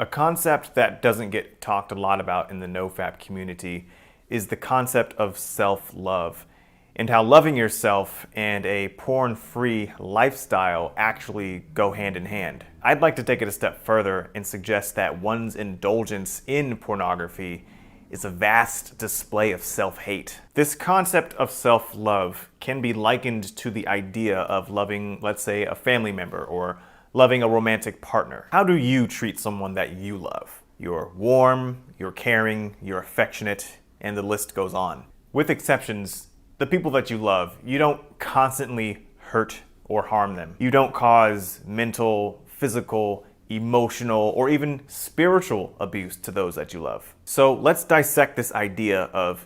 A concept that doesn't get talked a lot about in the Nofab community is the concept of self-love, and how loving yourself and a porn-free lifestyle actually go hand in hand. I'd like to take it a step further and suggest that one's indulgence in pornography is a vast display of self-hate. This concept of self-love can be likened to the idea of loving, let's say, a family member or loving a romantic partner. How do you treat someone that you love? You're warm, you're caring, you're affectionate, and the list goes on. With exceptions, the people that you love, you don't constantly hurt or harm them. You don't cause mental, physical, emotional, or even spiritual abuse to those that you love. So let's dissect this idea of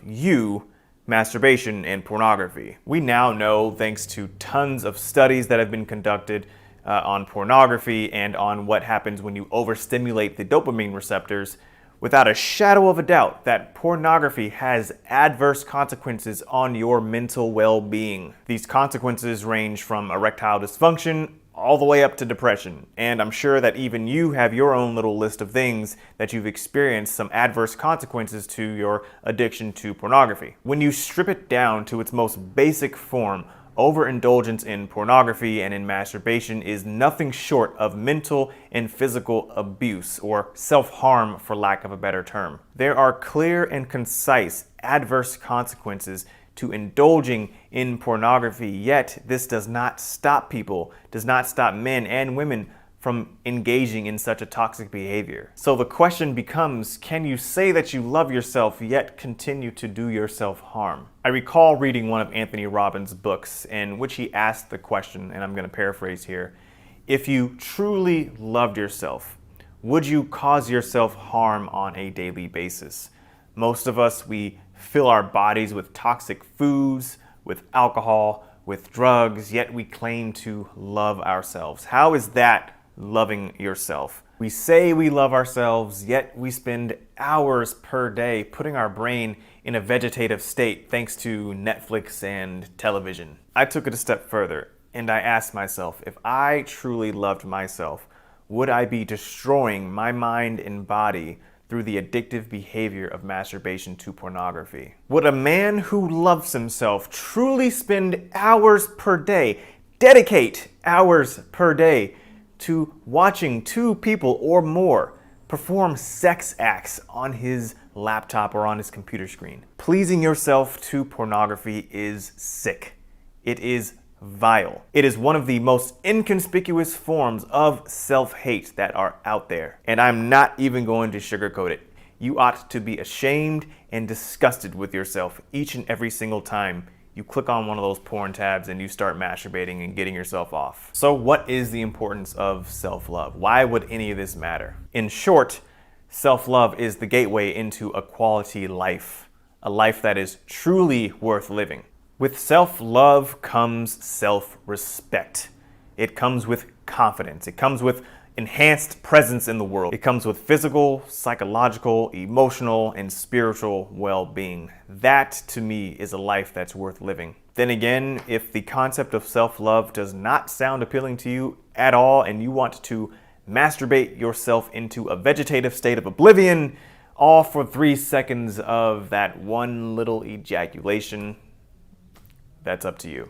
masturbation, and pornography. We now know, thanks to tons of studies that have been conducted on pornography and on what happens when you overstimulate the dopamine receptors, without a shadow of a doubt that pornography has adverse consequences on your mental well-being. These consequences range from erectile dysfunction all the way up to depression. And I'm sure that even you have your own little list of things that you've experienced some adverse consequences to your addiction to pornography. When you strip it down to its most basic form, overindulgence in pornography and in masturbation is nothing short of mental and physical abuse, or self-harm for lack of a better term. There are clear and concise adverse consequences to indulging in pornography, yet this does not stop people, does not stop men and women from engaging in such a toxic behavior. So the question becomes, can you say that you love yourself yet continue to do yourself harm? I recall reading one of Anthony Robbins' books in which he asked the question, and I'm going to paraphrase here, if you truly loved yourself, would you cause yourself harm on a daily basis? Most of us, we fill our bodies with toxic foods, with alcohol, with drugs, yet we claim to love ourselves. How is that loving yourself? We say we love ourselves, yet we spend hours per day putting our brain in a vegetative state thanks to Netflix and television. I took it a step further and I asked myself, if I truly loved myself, would I be destroying my mind and body through the addictive behavior of masturbation to pornography? Would a man who loves himself truly spend hours per day, dedicate hours per day to watching two people or more perform sex acts on his laptop or on his computer screen? Pleasing yourself to pornography is sick. It is vile. It is one of the most inconspicuous forms of self-hate that are out there. And I'm not even going to sugarcoat it. You ought to be ashamed and disgusted with yourself each and every single time you click on one of those porn tabs and you start masturbating and getting yourself off. So what is the importance of self-love? Why would any of this matter? In short, self-love is the gateway into a quality life, a life that is truly worth living. With self-love comes self-respect. It comes with confidence. It comes with enhanced presence in the world. It comes with physical, psychological, emotional, and spiritual well-being. That, to me, is a life that's worth living. Then again, if the concept of self-love does not sound appealing to you at all and you want to masturbate yourself into a vegetative state of oblivion, all for 3 seconds of that one little ejaculation, that's up to you.